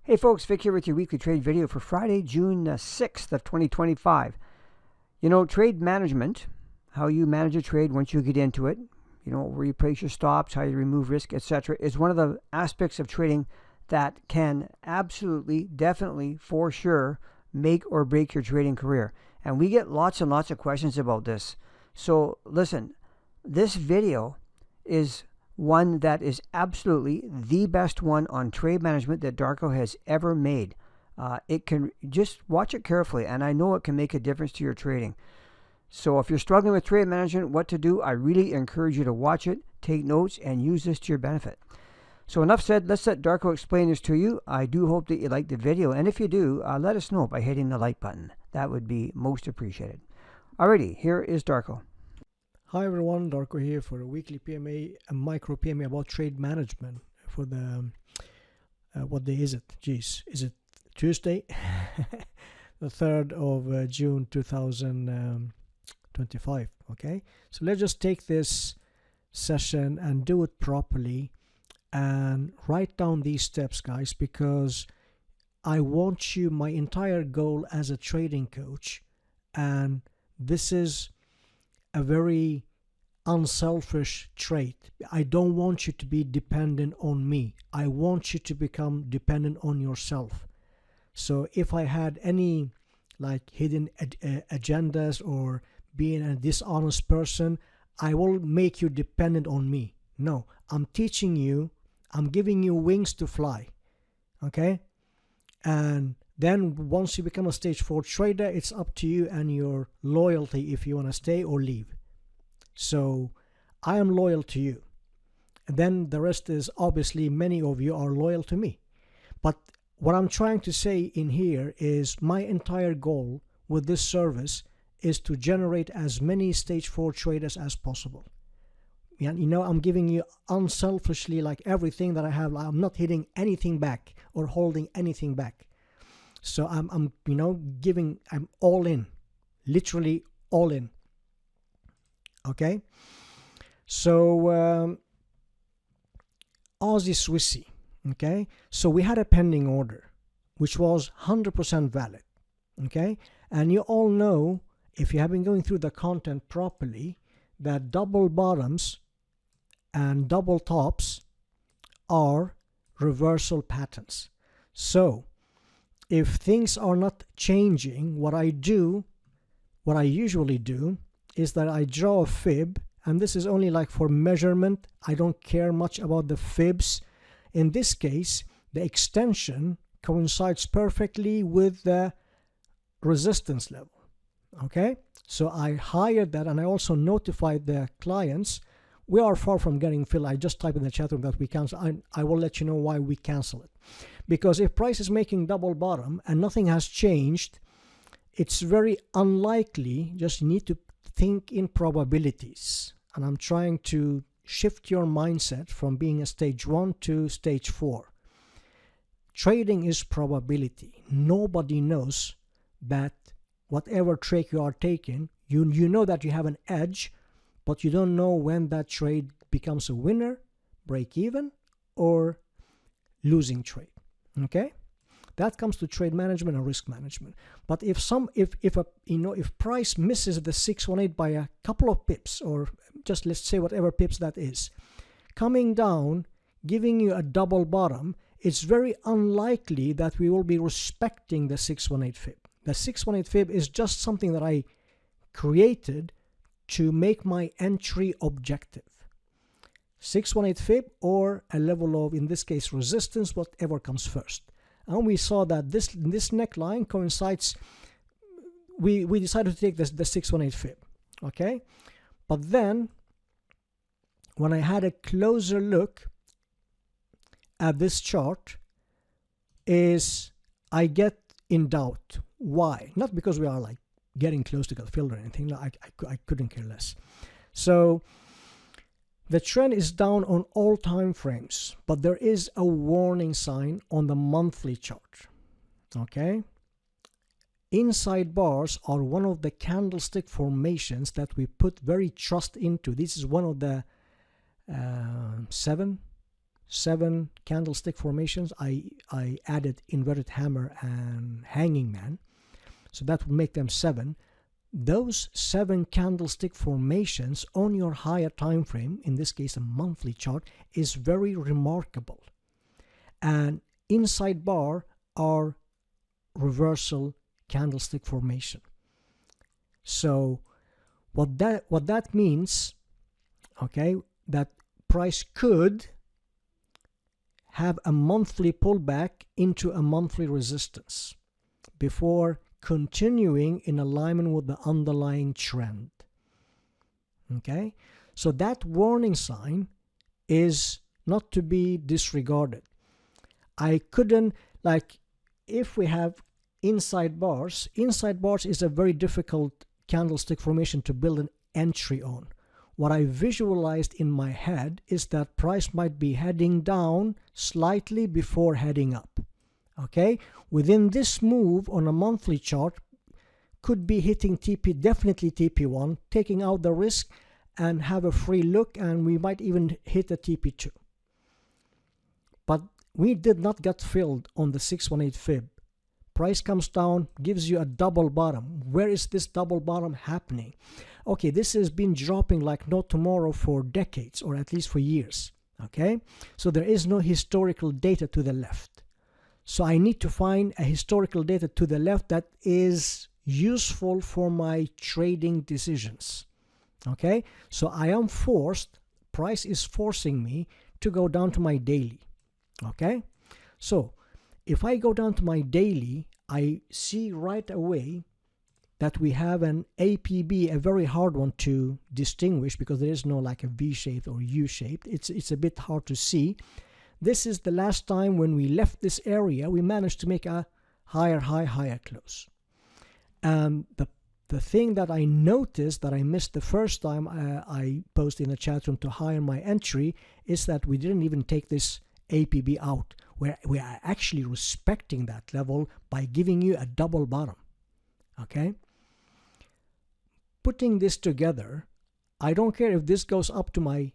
Hey folks, Vic here with your weekly trade video for Friday, June 6th of 2025. Trade management, how you manage a trade once you get into it, where you place your stops, how you remove risk, etc., is one of the aspects of trading that can absolutely, definitely, for sure, make or break your trading career. And we get lots and lots of questions about this. So listen, this video is one that is absolutely the best one on trade management that Darko has ever made. It can just watch it carefully, and I know it can make a difference to your trading. So if you're struggling with trade management, what to do, I really encourage you to watch it, take notes, and use this to your benefit. So enough said, let's let Darko explain this to you. I do hope that you like the video, and if you do, let us know by hitting the like button. That would be most appreciated. Alrighty, here is Darko. Hi everyone, Darko here for a weekly PMA, a micro PMA about trade management for the, what day is it? Geez, is it Tuesday? The 3rd of June 2025, okay? So let's just take this session and do it properly and write down these steps, guys, because I want you, my entire goal as a trading coach, and this is a very unselfish trait. I don't want you to be dependent on me. I want you to become dependent on yourself. So if I had any like hidden agendas or being a dishonest person, I will make you dependent on me. No, I'm teaching you, I'm giving you wings to fly. Okay? And then once you become a stage 4 trader, it's up to you and your loyalty if you want to stay or leave. So I am loyal to you. And then the rest is obviously many of you are loyal to me. But what I'm trying to say in here is my entire goal with this service is to generate as many stage 4 traders as possible. And I'm giving you unselfishly like everything that I have. I'm not hitting anything back or holding anything back. So I'm all in, literally all in. Okay. So Aussie Swissy. Okay. So we had a pending order, which was 100% valid. Okay. And you all know, if you have been going through the content properly, that double bottoms and double tops are reversal patterns. So if things are not changing, what I usually do is that I draw a fib, and this is only like for measurement. I don't care much about the fibs. In this case, the extension coincides perfectly with the resistance level. Okay, so I hired that, and I also notified the clients. We are far from getting filled. I just type in the chat room that we cancel. I will let you know why we cancel it. Because if price is making double bottom and nothing has changed, it's very unlikely. Just need to think in probabilities. And I'm trying to shift your mindset from being a stage 1 to stage 4. Trading is probability. Nobody knows that whatever trade you are taking, you know that you have an edge, but you don't know when that trade becomes a winner, break even, or losing trade. Okay, that comes to trade management and risk management. But if price misses the 618 by a couple of pips, or just let's say whatever pips that is, coming down, giving you a double bottom, it's very unlikely that we will be respecting the 618 fib. The 618 fib is just something that I created to make my entry objective. 618 fib or a level of, in this case, resistance, whatever comes first. And we saw that this neckline coincides. We decided to take the 618 fib. Okay, but then when I had a closer look at this chart, I get in doubt. Why? Not because we are like getting close to get filled or anything. I couldn't care less. So the trend is down on all time frames, but there is a warning sign on the monthly chart. Okay, inside bars are one of the candlestick formations that we put very trust into. This is one of the 7 7 candlestick formations. I added inverted hammer and hanging man, so that would make them 7. Those 7 candlestick formations on your higher time frame, in this case a monthly chart, is very remarkable. And inside bar are reversal candlestick formation. So what that means, okay, that price could have a monthly pullback into a monthly resistance before continuing in alignment with the underlying trend. Okay, so that warning sign is not to be disregarded. I couldn't, like, if we have inside bars is a very difficult candlestick formation to build an entry on. What I visualized in my head is that price might be heading down slightly before heading up. Okay, within this move on a monthly chart could be hitting TP, definitely TP1, taking out the risk and have a free look, and we might even hit a TP2. But we did not get filled on the 618 fib. Price comes down, gives you a double bottom. Where is this double bottom happening? Okay, this has been dropping like no tomorrow for decades, or at least for years. Okay, so there is no historical data to the left. So I need to find a historical data to the left that is useful for my trading decisions. Okay, so I am forced, price is forcing me to go down to my daily. Okay, so if I go down to my daily, I see right away that we have an APB, a very hard one to distinguish because there is no like a V-shaped or U-shaped. It's a bit hard to see. This is the last time when we left this area, we managed to make a higher high, higher close. The thing that I noticed that I missed the first time I posted in the chat room to hire my entry is that we didn't even take this APB out. We are actually respecting that level by giving you a double bottom. Okay, putting this together, I don't care if this goes up to my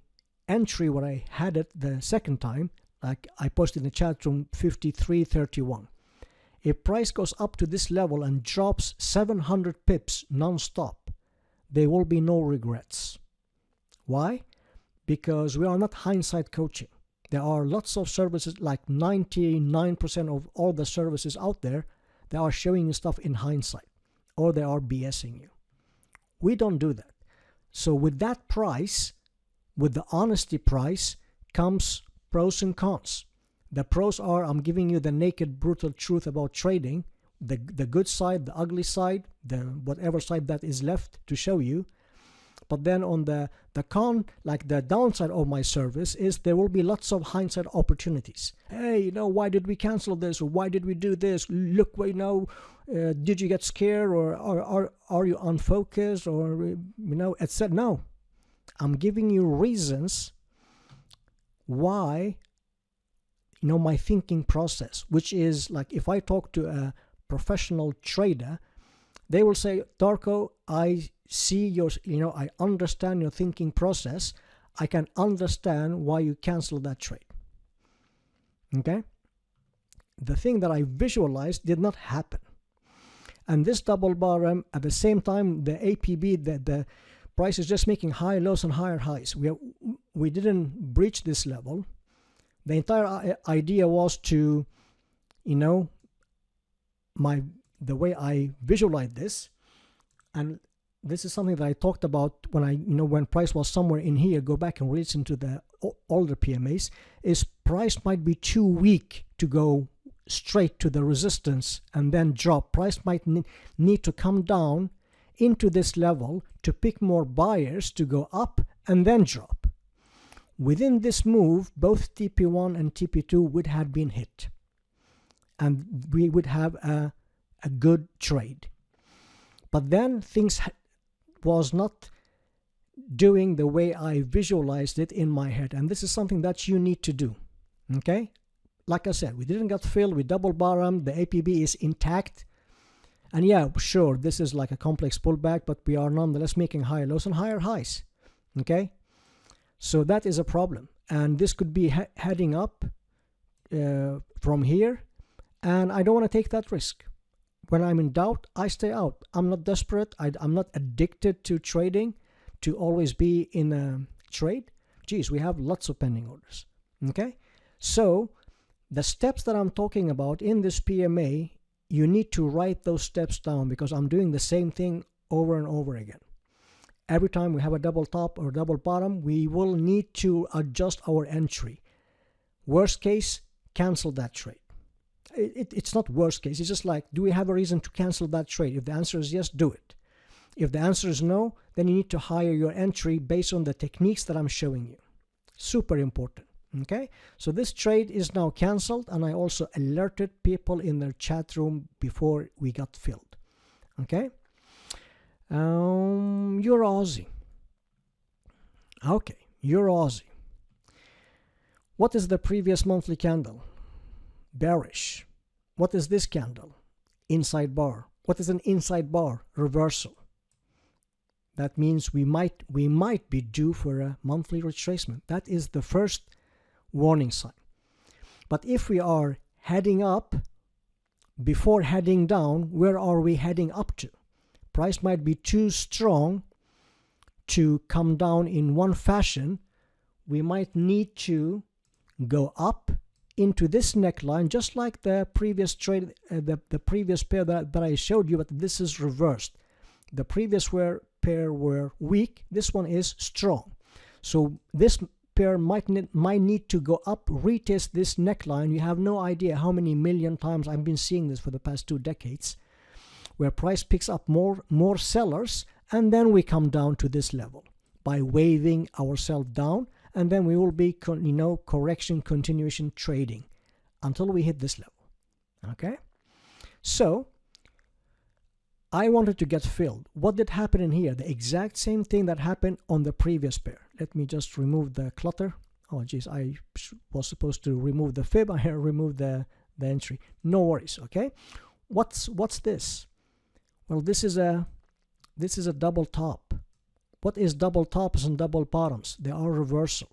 entry where I had it the second time, like I posted in the chat room 53.31. If price goes up to this level and drops 700 pips non-stop, there will be no regrets. Why? Because we are not hindsight coaching. There are lots of services, like 99% of all the services out there, they are showing you stuff in hindsight, or they are BSing you. We don't do that. So with that price, with the honesty price, comes pros and cons. The pros are, I'm giving you the naked, brutal truth about trading, the good side, the ugly side, the whatever side that is left to show you. But then on the con, like the downside of my service, is there will be lots of hindsight opportunities. Hey, why did we cancel this? Or why did we do this? Look, did you get scared, or are you unfocused, or etc. No, I'm giving you reasons why, my thinking process, which is like if I talk to a professional trader, they will say, Darko, I see your, I understand your thinking process. I can understand why you canceled that trade. Okay? The thing that I visualized did not happen. And this double bottom, at the same time, the APB, the price is just making high lows and higher highs. We didn't breach this level. The entire idea was to, the way I visualize this, and this is something that I talked about when price was somewhere in here, go back and listen to the older PMAs, is price might be too weak to go straight to the resistance and then drop. Price might need to come down into this level to pick more buyers to go up and then drop. Within this move, both TP1 and TP2 would have been hit, and we would have a good trade. But then things was not doing the way I visualized it in my head, and this is something that you need to do. Okay, like I said, we didn't get filled, we double bottom, the APB is intact, and yeah, sure, this is like a complex pullback, but we are nonetheless making higher lows and higher highs. Okay, so that is a problem. and this could be heading up from here, and I don't want to take that risk. When I'm in doubt, I stay out. I'm not desperate. I'm not addicted to trading, to always be in a trade. Geez, we have lots of pending orders. Okay? So the steps that I'm talking about in this PMA, you need to write those steps down, because I'm doing the same thing over and over again. Every time we have a double top or double bottom, we will need to adjust our entry. Worst case, cancel that trade. It's not worst case. It's just like, do we have a reason to cancel that trade? If the answer is yes, do it. If the answer is no, then you need to hire your entry based on the techniques that I'm showing you. Super important. Okay, so this trade is now canceled, and I also alerted people in their chat room before we got filled. Okay, you're Aussie. Okay, you're Aussie. What is the previous monthly candle? Bearish. What is this candle? Inside bar. What is an inside bar? Reversal. That means we might be due for a monthly retracement. That is the first warning sign. But if we are heading up before heading down, where are we heading up to? Price might be too strong to come down in one fashion. We might need to go up into this neckline, just like the previous trade, the previous pair that I showed you, but this is reversed. The previous pair were weak. This one is strong. So this pair might need to go up, retest this neckline. You have no idea how many million times I've been seeing this for the past 2 decades, where price picks up more sellers, and then we come down to this level by waving ourselves down, and then we will be correction continuation trading until we hit this level. Okay, so I wanted to get filled. What did happen in here? The exact same thing that happened on the previous pair. Let me just remove the clutter. Oh geez, I was supposed to remove the fib. I removed the entry. No worries. Okay, what's this? Well, this is a double top. What is double tops and double bottoms? They are reversal.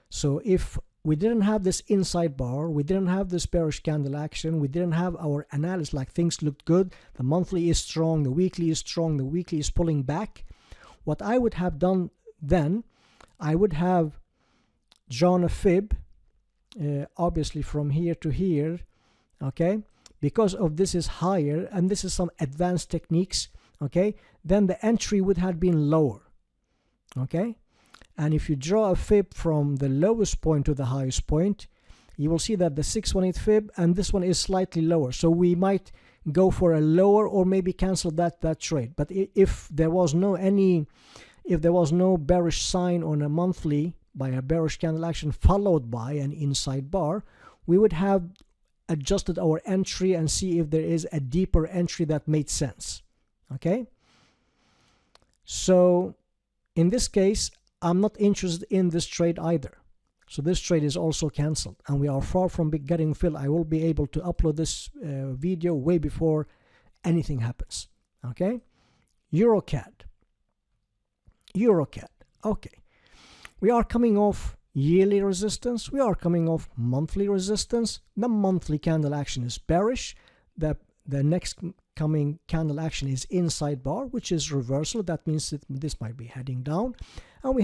So if we didn't have this inside bar, we didn't have this bearish candle action, we didn't have our analysis, like things looked good, the monthly is strong, the weekly is strong, the weekly is pulling back, what I would have done then, I would have drawn a fib, obviously from here to here, okay, because of this is higher, and this is some advanced techniques, okay, then the entry would have been lower. Okay, and if you draw a fib from the lowest point to the highest point, you will see that the 618 fib and this one is slightly lower, so we might go for a lower or maybe cancel that trade. But if there was no bearish sign on a monthly by a bearish candle action followed by an inside bar, we would have adjusted our entry and see if there is a deeper entry that made sense. Okay, so in this case, I'm not interested in this trade either. So this trade is also canceled, and we are far from getting filled. I will be able to upload this video way before anything happens. Okay, EuroCAD. Okay, we are coming off yearly resistance. We are coming off monthly resistance. The monthly candle action is bearish. The next coming candle action is inside bar, which is reversal. That means that this might be heading down, and we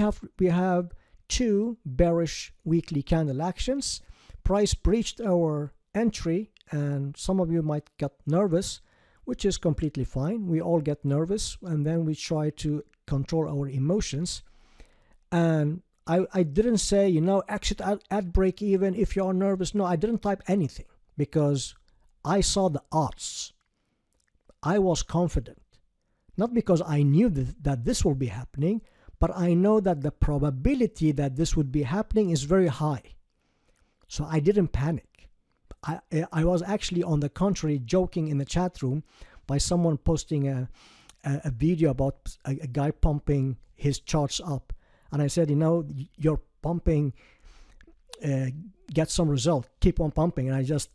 have 2 bearish weekly candle actions. Price breached our entry, and some of you might get nervous, which is completely fine. We all get nervous, and then we try to control our emotions. And I didn't say, exit at break even if you are nervous. No, I didn't type anything, because I saw the odds. I was confident, not because I knew that this will be happening, but I know that the probability that this would be happening is very high. So I didn't panic. I was actually, on the contrary, joking in the chat room by someone posting a video about a guy pumping his charts up. And I said, you're pumping, get some result, keep on pumping. And I just,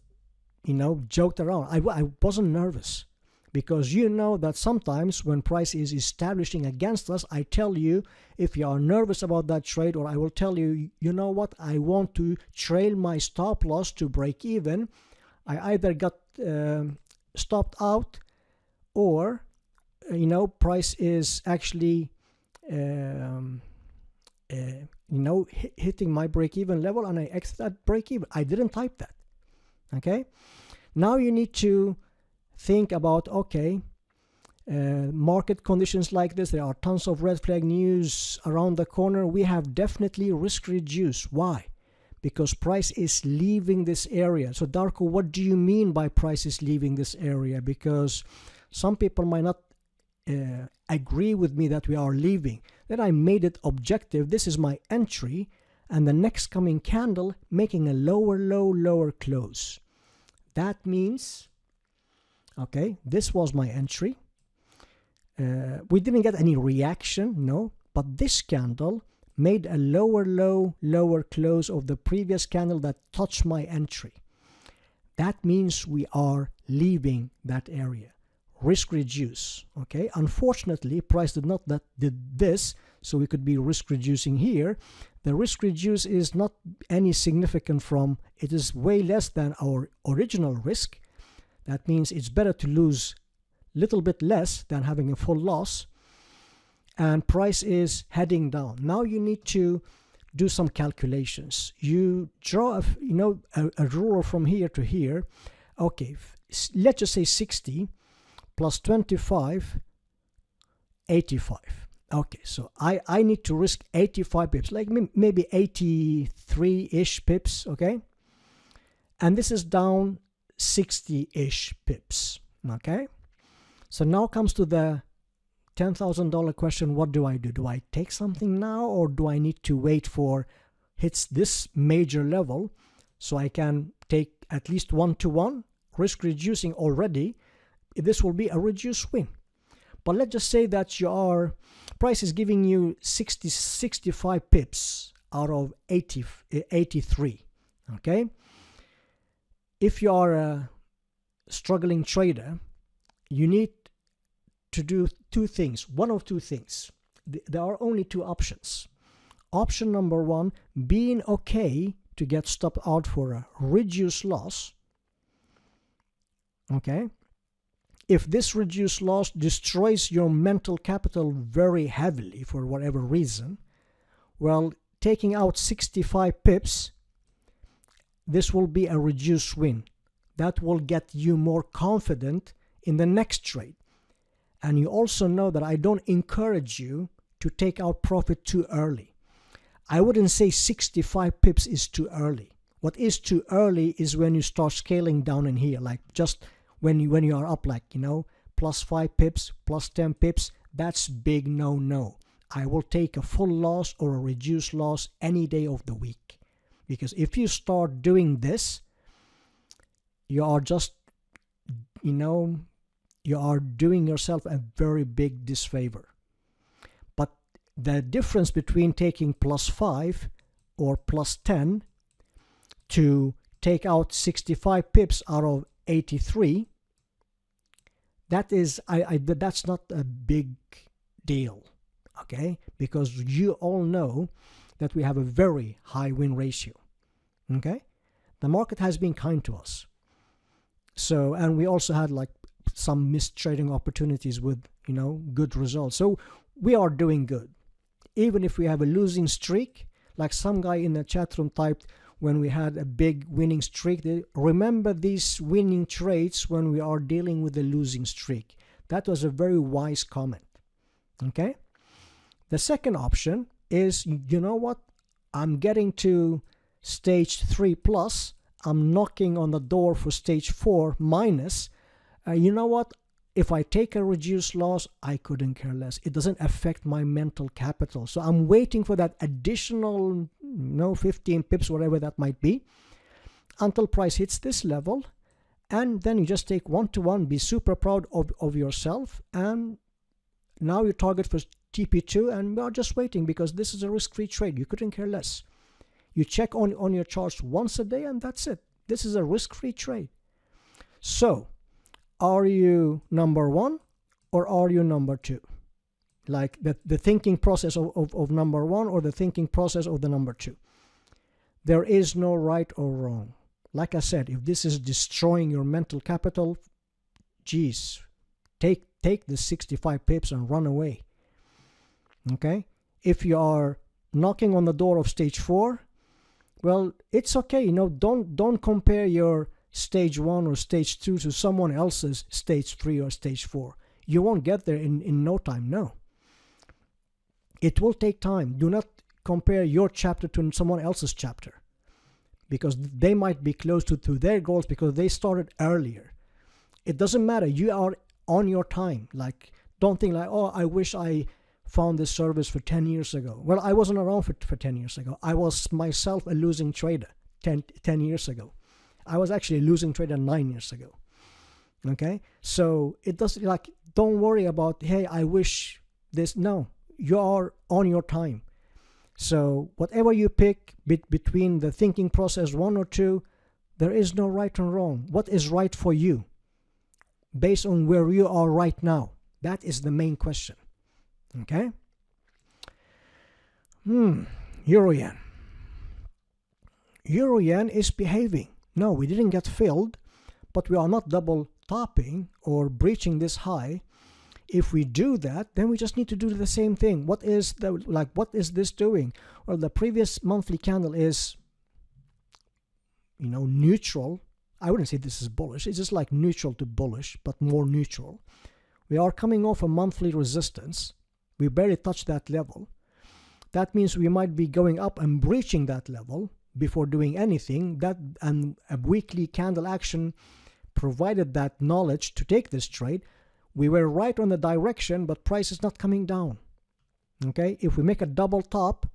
joked around. I wasn't nervous, Because you know that sometimes when price is establishing against us, I tell you, if you are nervous about that trade, or I will tell you, you know what, I want to trail my stop loss to break even. I either got stopped out, or price is actually hitting my break-even level, and I exit at break-even. I didn't type that. Okay, now you need to think about, okay, market conditions like this, there are tons of red flag news around the corner. We have definitely risk reduced. Why? Because price is leaving this area. So Darko, what do you mean by price is leaving this area? Because some people might not agree with me that we are leaving. Then I made it objective. This is my entry, and the next coming candle making a lower low, lower close. That means, okay, this was my entry. We didn't get any reaction, no, but this candle made a lower low, lower close of the previous candle that touched my entry. That means we are leaving that area. Risk reduce. Okay, unfortunately price did this, so we could be risk reducing here. The risk reduce is not any significant from, it is way less than our original risk. That means it's better to lose little bit less than having a full loss, and price is heading down. Now you need to do some calculations. You draw a ruler from here to here. Okay, let's just say 60 plus 25, 85. Okay, so I need to risk 85 pips, like maybe 83-ish pips, okay? And this is down 60-ish pips, okay? So now comes to the $10,000 question. What do I do? Do I take something now, or do I need to wait for hits this major level so I can take at least 1-to-1 risk reducing already? This will be a reduced win. But let's just say that price is giving you 65 pips out of 83. Okay, if you are a struggling trader, you need to do two things. One of two things. There are only two options. Option number one, being okay to get stopped out for a reduced loss. Okay, if this reduced loss destroys your mental capital very heavily for whatever reason, well, taking out 65 pips, this will be a reduced win. That will get you more confident in the next trade. And you also know that I don't encourage you to take out profit too early. I wouldn't say 65 pips is too early. What is too early is when you start scaling down in here, like just when you are up, like, plus 5 pips, plus 10 pips. That's big no. I will take a full loss or a reduced loss any day of the week. Because if you start doing this, you are just, you are doing yourself a very big disfavor. But the difference between taking plus 5 or plus 10 to take out 65 pips out of 83, that's not a big deal, okay? Because you all know that we have a very high win ratio, okay? The market has been kind to us. So, and we also had like some missed trading opportunities with, good results. So we are doing good. Even if we have a losing streak, like some guy in the chat room typed, when we had a big winning streak, remember these winning trades when we are dealing with a losing streak. That was a very wise comment. Okay? The second option is, you know what? I'm getting to stage 3 plus. I'm knocking on the door for stage 4 minus. You know what? If I take a reduced loss, I couldn't care less. It doesn't affect my mental capital. So I'm waiting for that additional 15 pips, whatever that might be, until price hits this level. And then you just take 1-to-1, be super proud of yourself. And now you target for TP2, and we are just waiting because this is a risk-free trade. You couldn't care less. You check on your charts once a day, and that's it. This is a risk-free trade. So are you number one or are you number two? Like the thinking process of number one or the thinking process of the number two. There is no right or wrong. Like I said, if this is destroying your mental capital, geez, take the 65 pips and run away. Okay? If you are knocking on the door of stage 4, well, it's okay. Don't compare your stage 1 or stage 2 to someone else's stage 3 or stage 4. You won't get there in no time. No. It will take time. Do not compare your chapter to someone else's chapter, because they might be close to their goals because they started earlier. It doesn't matter. You are on your time. Like, don't think like, oh, I wish I found this service for 10 years ago. Well, I wasn't around for 10 years ago. I was myself a losing trader 10 years ago. I was actually a losing trader 9 years ago. Okay? So it doesn't, like, don't worry about, hey, I wish this. No, you are on your time. So whatever you pick between the thinking process 1 or 2, there is no right and wrong. What is right for you based on where you are right now? That is the main question. Okay? Euro yen. Euro yen is behaving. No, we didn't get filled, but we are not double topping or breaching this high. If we do that, then we just need to do the same thing. What is this doing? Well, the previous monthly candle is, neutral. I wouldn't say this is bullish. It's just like neutral to bullish, but more neutral. We are coming off a monthly resistance. We barely touched that level. That means we might be going up and breaching that level before doing anything. That and a weekly candle action provided that knowledge to take this trade. We were right on the direction, but price is not coming down. Okay, if we make a double top,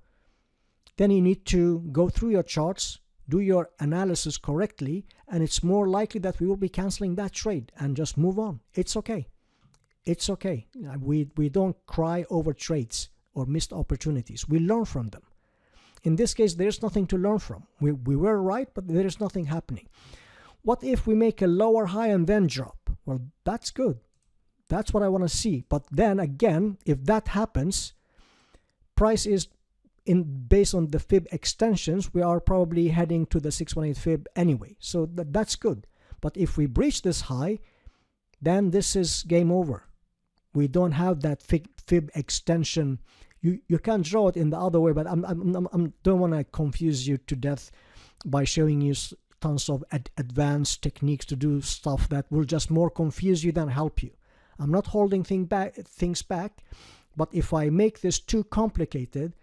then you need to go through your charts, do your analysis correctly, and it's more likely that we will be canceling that trade and just move on. It's okay. It's okay. We don't cry over trades or missed opportunities. We learn from them. In this case, there's nothing to learn from. We were right, but there is nothing happening. What if we make a lower high and then drop? Well, that's good. That's what I want to see. But then again, if that happens, price is based on the fib extensions, we are probably heading to the 618 fib anyway. So that's good. But if we breach this high, then this is game over. We don't have that fib extension. You can draw it in the other way, but I don't want to confuse you to death by showing you tons of advanced techniques to do stuff that will just more confuse you than help you. I'm not holding things back, but if I make this too complicated,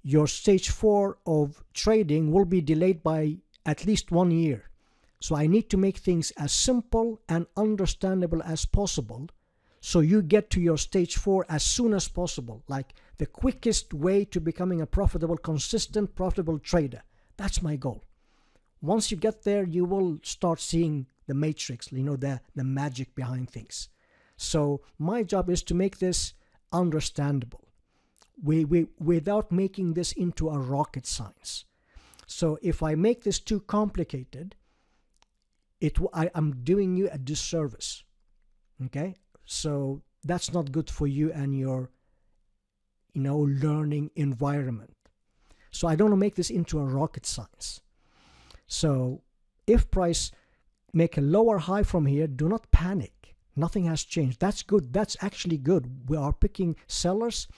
your stage 4 of trading will be delayed by at least 1 year. So I need to make things as simple and understandable as possible, so you get to your stage 4 as soon as possible, like the quickest way to becoming a profitable, consistent, profitable trader. That's my goal. Once you get there, you will start seeing the matrix, the magic behind things. So my job is to make this understandable without making this into a rocket science. So if I make this too complicated, I'm doing you a disservice. Okay? So that's not good for you and your learning environment. So I don't want to make this into a rocket science. So if price make a lower high from here, do not panic. Nothing has changed. That's good. That's actually good. We are picking sellers,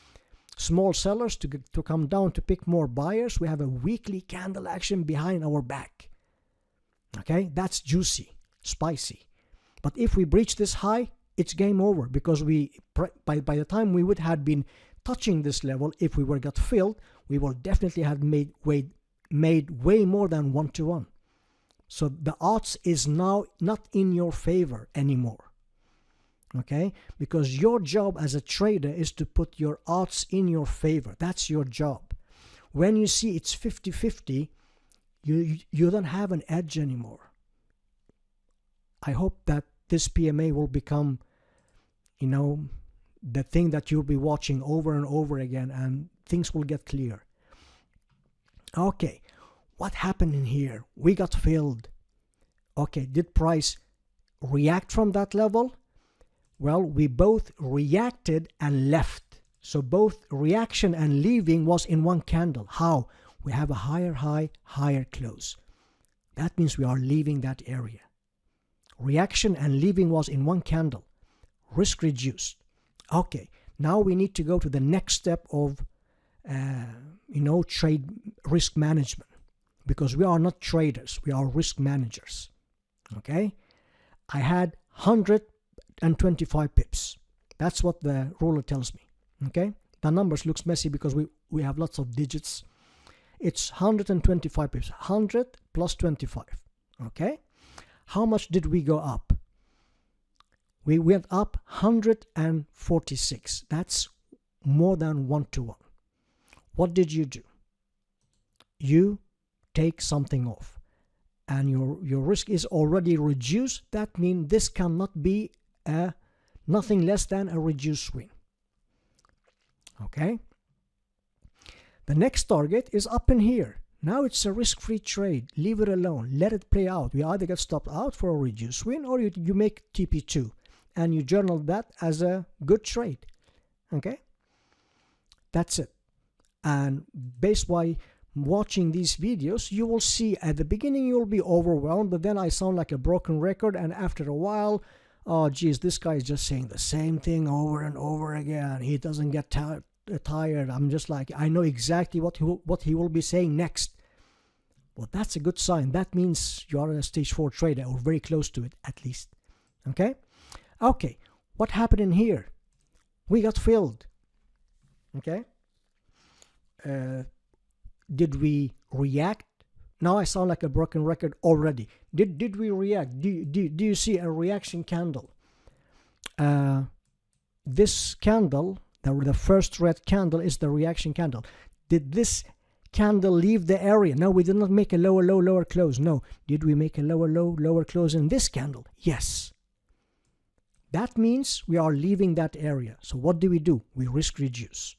small sellers to come down to pick more buyers. We have a weekly candle action behind our back. Okay, that's juicy, spicy. But if we breach this high, it's game over, because by the time we would have been touching this level, if we got filled, we will definitely have made way more than 1-to-1. So the odds is now not in your favor anymore. Okay, because your job as a trader is to put your odds in your favor. That's your job. When you see it's 50-50, you don't have an edge anymore. I hope that this PMA will become, the thing that you'll be watching over and over again, and things will get clear. Okay, what happened in here? We got filled. Okay, did price react from that level? Well, we both reacted and left. So both reaction and leaving was in one candle. How? We have a higher high, higher close. That means we are leaving that area. Reaction and leaving was in one candle. Risk reduced. Okay, now we need to go to the next step of trade risk management, because we are not traders, we are risk managers. Okay, I had 125 pips. That's what the ruler tells me. Okay, the numbers looks messy because we have lots of digits. It's 125 pips, 100 plus 25. Okay, how much did we go up? We went up 146. That's more than 1 to 1. What did you do? You take something off, and your risk is already reduced. That means this cannot be nothing less than a reduced win. Okay. The next target is up in here. Now it's a risk-free trade. Leave it alone. Let it play out. We either get stopped out for a reduced win, or you make TP2 and you journal that as a good trade. Okay. That's it. And based by watching these videos, you will see at the beginning you'll be overwhelmed, but then I sound like a broken record, and after a while, oh geez, this guy is just saying the same thing over and over again. He doesn't get tired. I'm just like, I know exactly what he will be saying next. Well, that's a good sign. That means you are a stage 4 trader, or very close to it at least. Okay, what happened in here? We got filled. Okay, did we react? Now I sound like a broken record already. Did we react? Do you see a reaction candle? This candle, the first red candle, is the reaction candle. Did this candle leave the area? No, we did not make a lower low, lower close. No. Did we make a lower low, lower close in this candle? Yes. That means we are leaving that area. So what do? We risk reduce.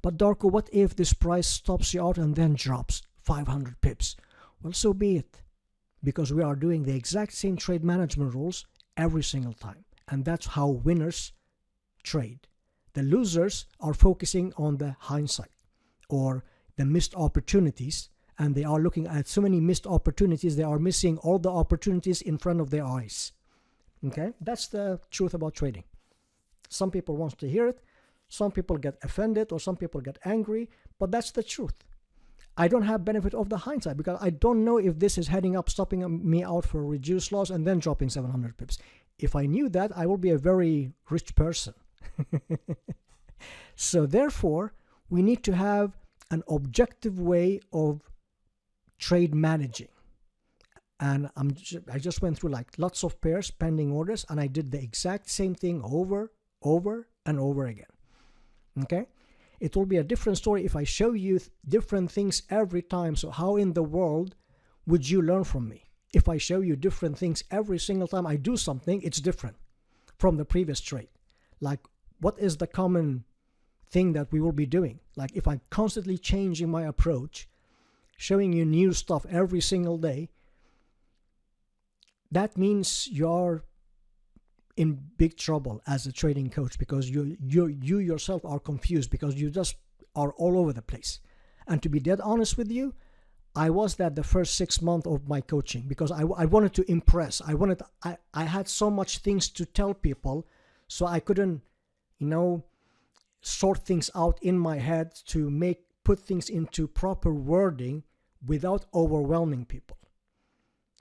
But Darko, what if this price stops you out and then drops 500 pips? Well, so be it. Because we are doing the exact same trade management rules every single time. And that's how winners trade. The losers are focusing on the hindsight or the missed opportunities, and they are looking at so many missed opportunities, they are missing all the opportunities in front of their eyes. Okay, that's the truth about trading. Some people want to hear it, some people get offended, or some people get angry, but that's the truth. I don't have benefit of the hindsight because I don't know if this is heading up, stopping me out for a reduced loss and then dropping 700 pips. If I knew that, I would be a very rich person. So therefore, we need to have an objective way of trade managing. And I just went through like lots of pairs, pending orders, and I did the exact same thing over and over again. Okay, it will be a different story if I show you different things every time. So how in the world would you learn from me? If I show you different things every single time I do something, it's different from the previous trade. Like, what is the common thing that we will be doing? Like, if I'm constantly changing my approach, showing you new stuff every single day, that means you're in big trouble as a trading coach, because you yourself are confused, because you just are all over the place. And to be dead honest with you, I was that the first 6 months of my coaching, because I wanted to impress. I had so much things to tell people, so I couldn't, sort things out in my head to put things into proper wording without overwhelming people.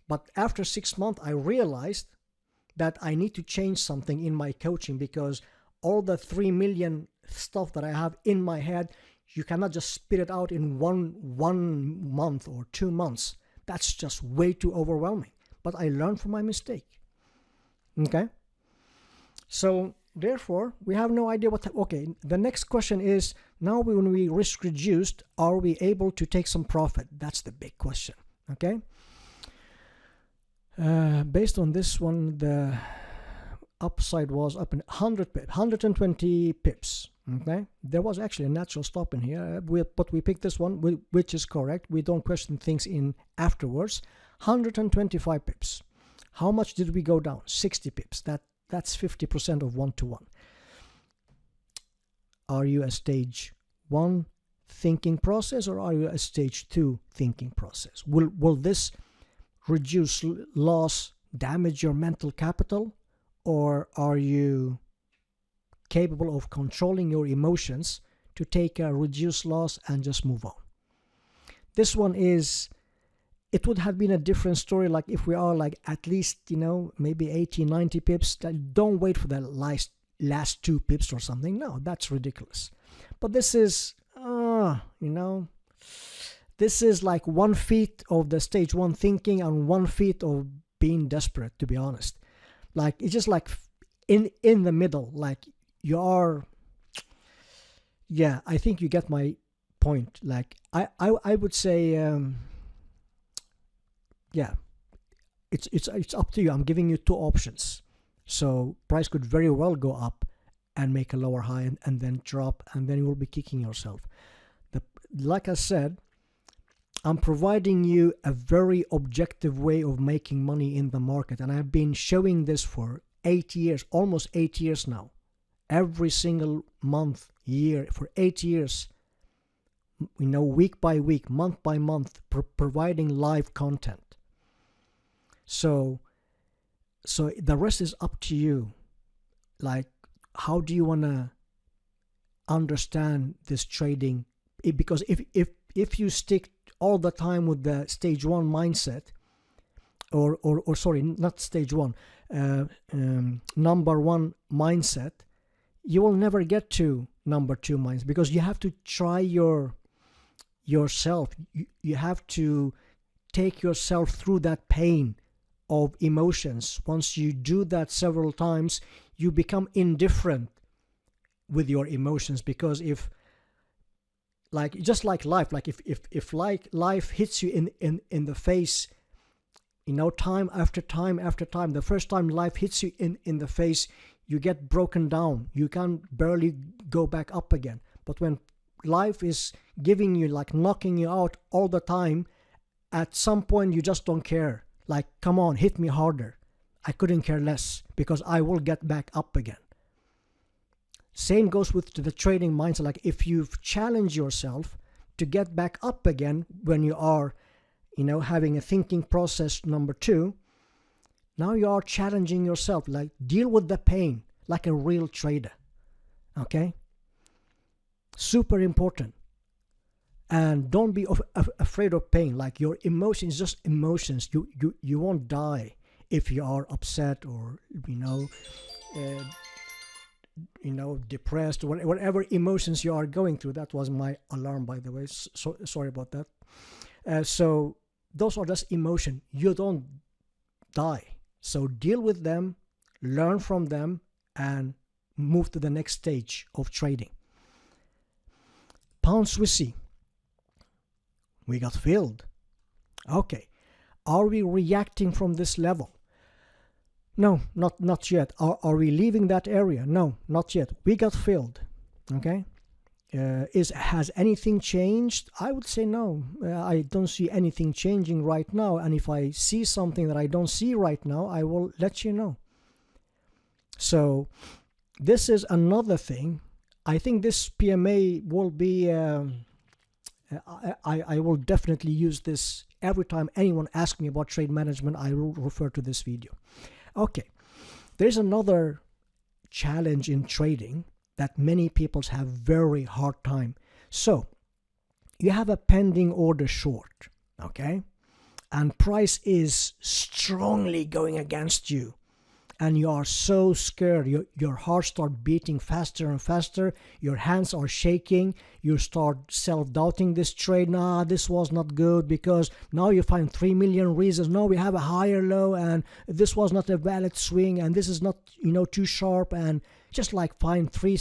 But after 6 months, I realized that I need to change something in my coaching, because all the 3 million stuff that I have in my head, you cannot just spit it out in one month or 2 months. That's just way too overwhelming. But I learned from my mistake. Okay? So therefore, we have no idea okay, the next question is, now when we risk reduced, are we able to take some profit? That's the big question. Okay? Based on this one, the upside was up in 120 pips. Okay, there was actually a natural stop in here, but we picked this one, which is correct. We don't question things in afterwards. 125 pips. How much did we go down? 60 pips. That's 50% of 1-to-1. Are you a stage 1 thinking process, or are you a stage 2 thinking process? Will this reduce loss, damage your mental capital, or are you capable of controlling your emotions to take a reduced loss and just move on? This one is, it would have been a different story like if we are like at least, maybe 80, 90 pips. Don't wait for the last 2 pips or something. No, that's ridiculous. But this is, this is like 1 feet of the stage 1 thinking and 1 feet of being desperate, to be honest. Like, it's just like in the middle, like you are, yeah, I think you get my point. Like, I would say, yeah, it's up to you. I'm giving you 2 options. So price could very well go up and make a lower high and then drop, and then you will be kicking yourself. Like I said, I'm providing you a very objective way of making money in the market, and I've been showing this for 8 years, almost 8 years now. Every single month, year, for 8 years, week by week, month by month, providing live content. So the rest is up to you. Like, how do you want to understand this trading? Because if you stick all the time with the stage 1 mindset, or sorry, not stage 1, number 1 mindset, you will never get to number 2 mindset, because you have to try yourself. You have to take yourself through that pain of emotions. Once you do that several times, you become indifferent with your emotions, because if, like, just like life, like if like life hits you in the face, time after time after time, the first time life hits you in the face, you get broken down. You can barely go back up again. But when life is giving you, like, knocking you out all the time, at some point you just don't care. Like, come on, hit me harder. I couldn't care less, because I will get back up again. Same goes with the trading mindset. Like, if you've challenged yourself to get back up again when you are, having a thinking process number 2, now you are challenging yourself. Like, deal with the pain like a real trader. Okay? Super important. And don't be afraid of pain. Like, your emotions, just emotions. You won't die if you are upset or depressed, or whatever emotions you are going through. That was my alarm, by the way. So sorry about that. So those are just emotion. You don't die. So deal with them, learn from them, and move to the next stage of trading. Pound Swissy. We got filled. Okay. Are we reacting from this level? No, not yet. Are we leaving that area? No, not yet. We got filled. Okay. Has anything changed? I would say no. I don't see anything changing right now. And if I see something that I don't see right now, I will let you know. So this is another thing. I think this PMA will be, I will definitely use this every time anyone asks me about trade management. I will refer to this video. Okay, there's another challenge in trading that many people have very hard time. So you have a pending order short, okay, and price is strongly going against you, and you are so scared. Your heart starts beating faster and faster. Your hands are shaking. You start self-doubting this trade. Nah, this was not good, because now you find 3 million reasons. No, we have a higher low, and this was not a valid swing, and this is not, too sharp, and just like find 3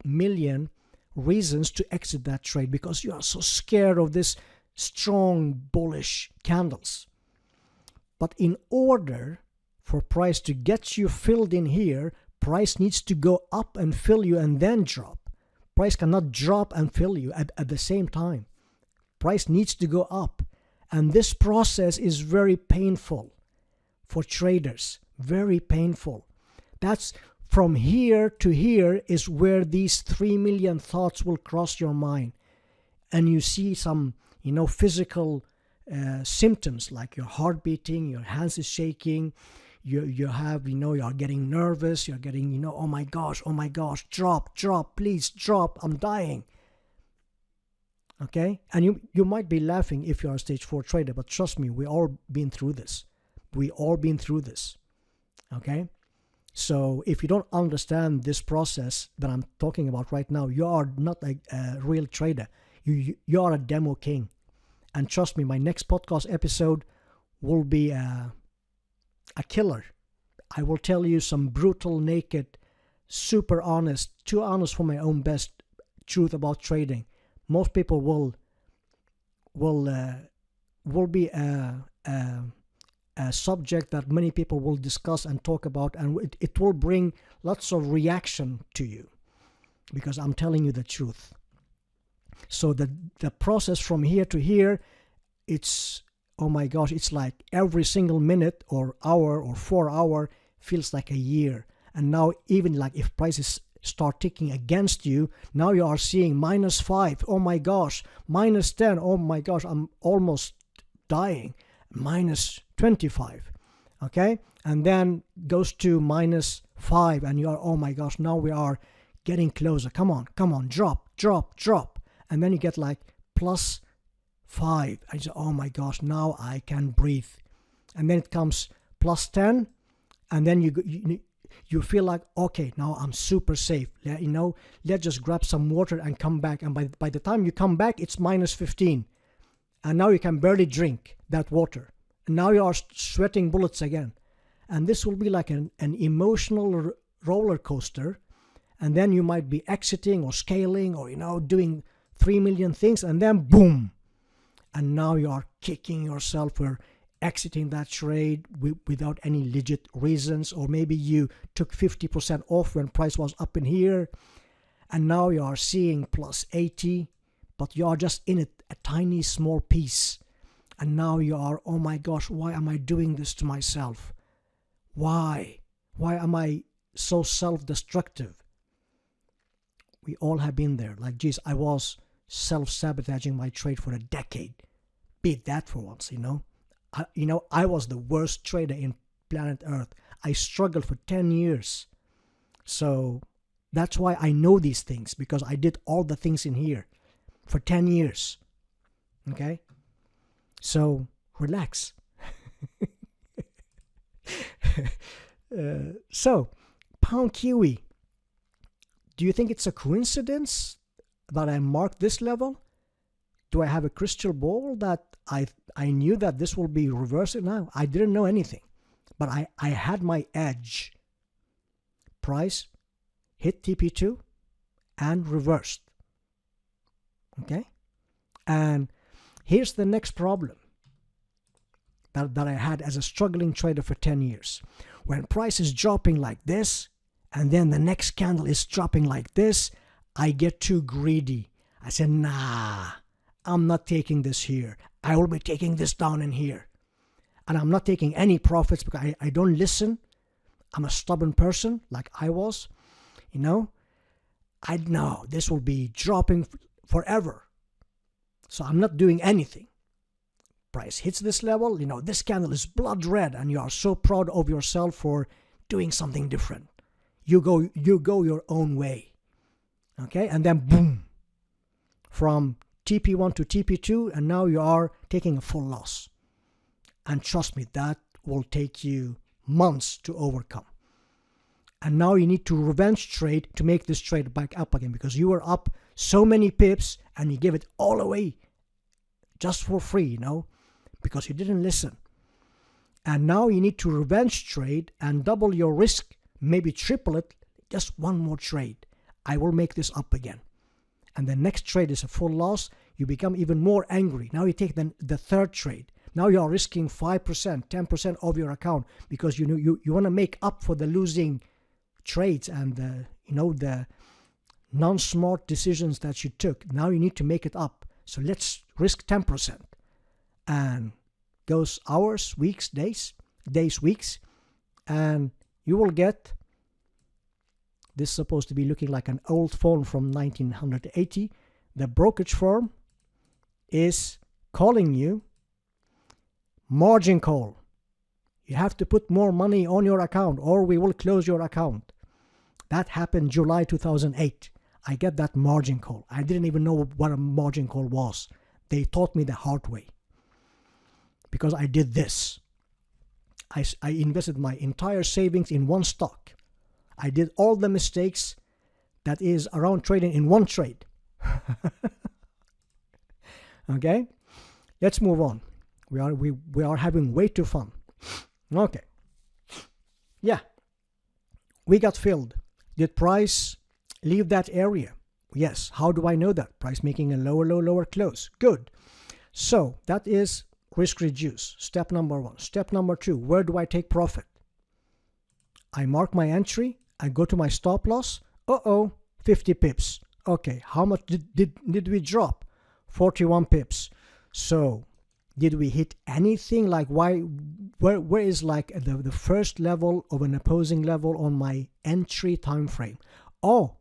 million reasons to exit that trade, because you are so scared of this strong bullish candles. But in order for price to get you filled in here, price needs to go up and fill you and then drop. Price cannot drop and fill you at the same time. Price needs to go up. And this process is very painful for traders. Very painful. That's from here to here is where these 3 million thoughts will cross your mind. And you see some, physical symptoms like your heart beating, your hands is shaking, you have, you're getting nervous, you're getting, oh my gosh, drop, please drop, I'm dying. Okay? And you might be laughing if you're a stage 4 trader, but trust me, we all been through this. Okay? So if you don't understand this process that I'm talking about right now, you are not a real trader. You are a demo king. And trust me, my next podcast episode will be a killer. I will tell you some brutal, naked, super honest, too honest for my own best truth about trading. Most people will be a subject that many people will discuss and talk about, and it will bring lots of reaction to you because I'm telling you the truth. So the process from here to here, it's, oh my gosh, it's like every single minute or hour or 4 hour feels like a year. And now even like if prices start ticking against you, now you are seeing -5, oh my gosh, -10, oh my gosh, I'm almost dying, -25, okay? And then goes to -5 and you are, oh my gosh, now we are getting closer, come on, drop. And then you get like +5. I say, oh my gosh, now I can breathe. And then it comes +10, and then you feel like, okay, now I'm super safe. Let's just grab some water and come back. And by the time you come back, it's -15. And now you can barely drink that water. And now you are sweating bullets again. And this will be like an emotional roller coaster. And then you might be exiting or scaling or, doing 3 million things, and then boom. And now you are kicking yourself for exiting that trade without any legit reasons, or maybe you took 50% off when price was up in here, and now you are seeing +80, but you are just in it a tiny small piece. And now you are, oh my gosh, why am I doing this to myself? Why am I so self-destructive? We all have been there. Like, geez, I was self-sabotaging my trade for a decade. Beat that for once, I was the worst trader in planet Earth. I struggled for 10 years. So that's why I know these things, because I did all the things in here for 10 years. Okay? So relax. So, pound Kiwi. Do you think it's a coincidence that I marked this level? Do I have a crystal ball that I knew that this will be reversed? No, I didn't know anything. But I had my edge. Price hit TP2 and reversed. Okay? And here's the next problem that I had as a struggling trader for 10 years. When price is dropping like this, and then the next candle is dropping like this, I get too greedy. I said, nah, I'm not taking this here. I will be taking this down in here. And I'm not taking any profits because I don't listen. I'm a stubborn person like I was. I know this will be dropping forever. So I'm not doing anything. Price hits this level, this candle is blood red, and you are so proud of yourself for doing something different. You go your own way. Okay? And then boom. From TP1 to TP2, and now you are taking a full loss. And trust me, that will take you months to overcome. And now you need to revenge trade to make this trade back up again, because you were up so many pips and you give it all away just for free, because you didn't listen. And now you need to revenge trade and double your risk, maybe triple it, just one more trade. I will make this up again. And the next trade is a full loss. You become even more angry. Now you take the third trade. Now you are risking 5%, 10% of your account, because you want to make up for the losing trades and the non-smart decisions that you took. Now you need to make it up. So let's risk 10%. And goes hours, weeks, days. days, weeks, and you will get, this is supposed to be looking like an old phone from 1980. The brokerage firm is calling you margin call. You have to put more money on your account or we will close your account. That happened July 2008. I get that margin call. I didn't even know what a margin call was. They taught me the hard way because I did this. I invested my entire savings in one stock. I did all the mistakes that is around trading in one trade. Okay, let's move on. We are having way too fun. Okay, yeah, we got filled. Did price leave that area? Yes. How do I know that? Price making a lower low, lower close. Good. So that is risk reduce. Step number 1. Step number 2. Where do I take profit? I mark my entry. I go to my stop loss. 50 pips. Okay. How much did we drop? 41 pips. So did we hit anything? Like where is like the first level of an opposing level on my entry time frame? Oh,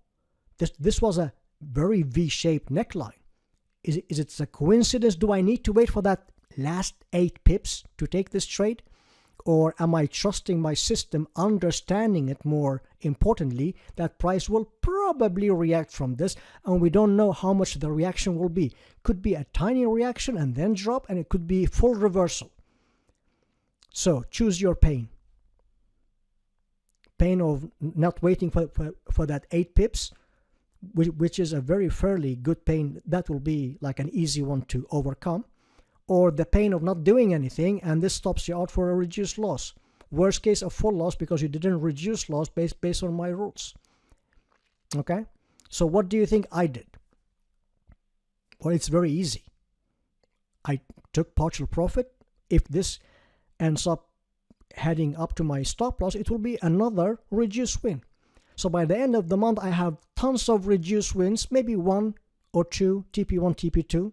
this was a very V-shaped neckline. Is it a coincidence? Do I need to wait for that last 8 pips to take this trade? Or am I trusting my system, understanding it more importantly, that price will probably react from this, and we don't know how much the reaction will be. Could be a tiny reaction and then drop, and it could be full reversal. So choose your pain. Pain of not waiting for that 8 pips, which is a very fairly good pain. That will be like an easy one to overcome. Or the pain of not doing anything, and this stops you out for a reduced loss. Worst case, a full loss because you didn't reduce loss based on my rules. Okay? So what do you think I did? Well, it's very easy. I took partial profit. If this ends up heading up to my stop loss, it will be another reduced win. So by the end of the month, I have tons of reduced wins, maybe 1 or 2 TP1, TP2,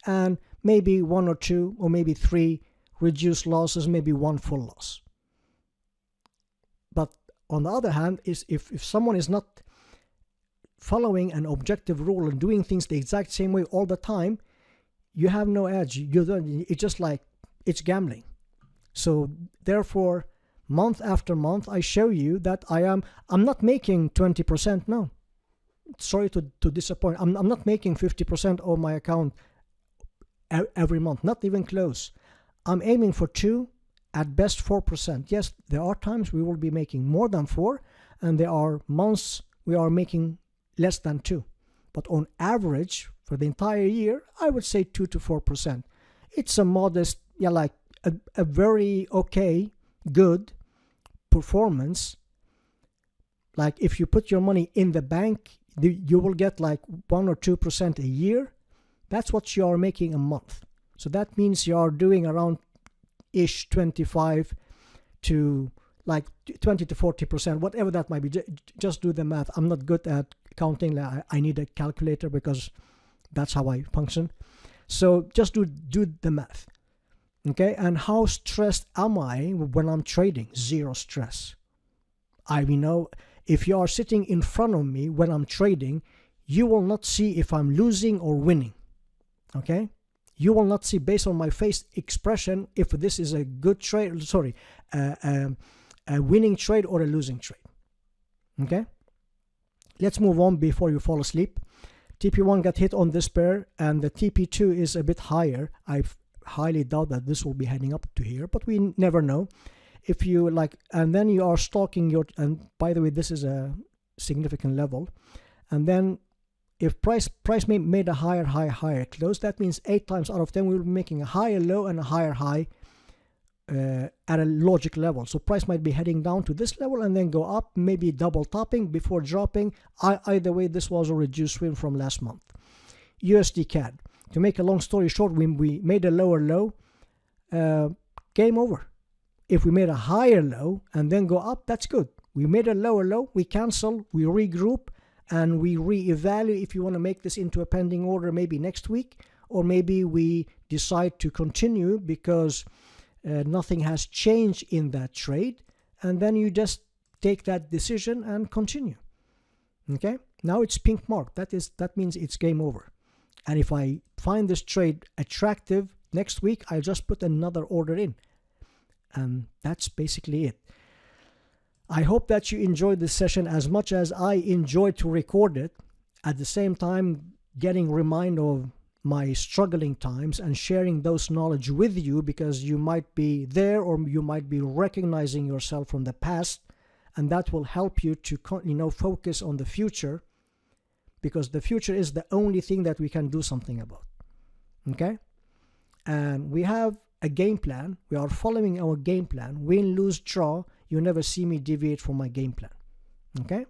and maybe 1 or 2 or maybe 3 reduced losses, maybe 1 full loss. But on the other hand, if someone is not following an objective rule and doing things the exact same way all the time, you have no edge. It's just like, it's gambling. So therefore, month after month, I show you that I'm not making 20%. No, sorry to disappoint. I'm not making 50% of my account every month, not even close. I'm aiming for 2, at best 4%. Yes, there are times we will be making more than 4, and there are months we are making less than 2. But on average, for the entire year, I would say 2 to 4%. It's a modest, like a very okay, good performance. Like if you put your money in the bank, you will get like 1 or 2% a year. That's what you are making a month. So that means you are doing around 25 to like 20 to 40%, whatever that might be. Just do the math. I'm not good at counting. I need a calculator because that's how I function. So just do the math. Okay, and how stressed am I when I'm trading? 0 stress. I know if you are sitting in front of me when I'm trading, you will not see if I'm losing or winning. Okay, you will not see based on my face expression if this is a good trade, a winning trade or a losing trade. Okay, let's move on before you fall asleep. TP1 got hit on this pair, and the TP2 is a bit higher. I highly doubt that this will be heading up to here, but we never know. If you like, and then you are stalking your, and by the way, this is a significant level, and then if price made a higher close, that means 8 times out of 10 we will be making a higher low and a higher high at a logic level. So price might be heading down to this level and then go up, maybe double topping before dropping. Either way, this was a reduced win from last month. USD CAD. To make a long story short, when we made a lower low, game over. If we made a higher low and then go up, that's good. We made a lower low, we cancel, we regroup, and we reevaluate if you want to make this into a pending order maybe next week, or maybe we decide to continue because nothing has changed in that trade, and then you just take that decision and continue. Okay, now it's pink mark. That means it's game over. And if I find this trade attractive next week, I'll just put another order in. And that's basically it. I hope that you enjoyed this session as much as I enjoyed to record it. At the same time, getting remind of my struggling times and sharing those knowledge with you, because you might be there or you might be recognizing yourself from the past, and that will help you to focus on the future, because the future is the only thing that we can do something about. Okay? And we have a game plan. We are following our game plan. Win, lose, draw. You never see me deviate from my game plan. Okay?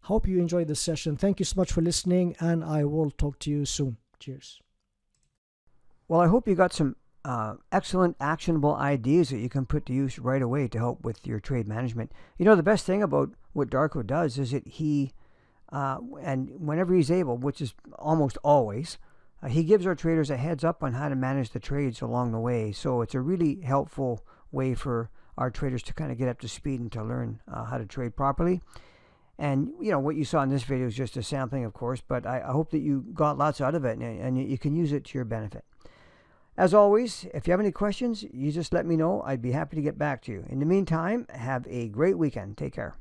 Hope you enjoyed this session. Thank you so much for listening, and I will talk to you soon. Cheers. Well, I hope you got some excellent actionable ideas that you can put to use right away to help with your trade management. The best thing about what Darko does is that he, and whenever he's able, which is almost always, he gives our traders a heads up on how to manage the trades along the way. So it's a really helpful way for our traders to kind of get up to speed and to learn how to trade properly. And, what you saw in this video is just a sampling, of course, but I hope that you got lots out of it and you can use it to your benefit. As always, if you have any questions, you just let me know. I'd be happy to get back to you. In the meantime, have a great weekend. Take care.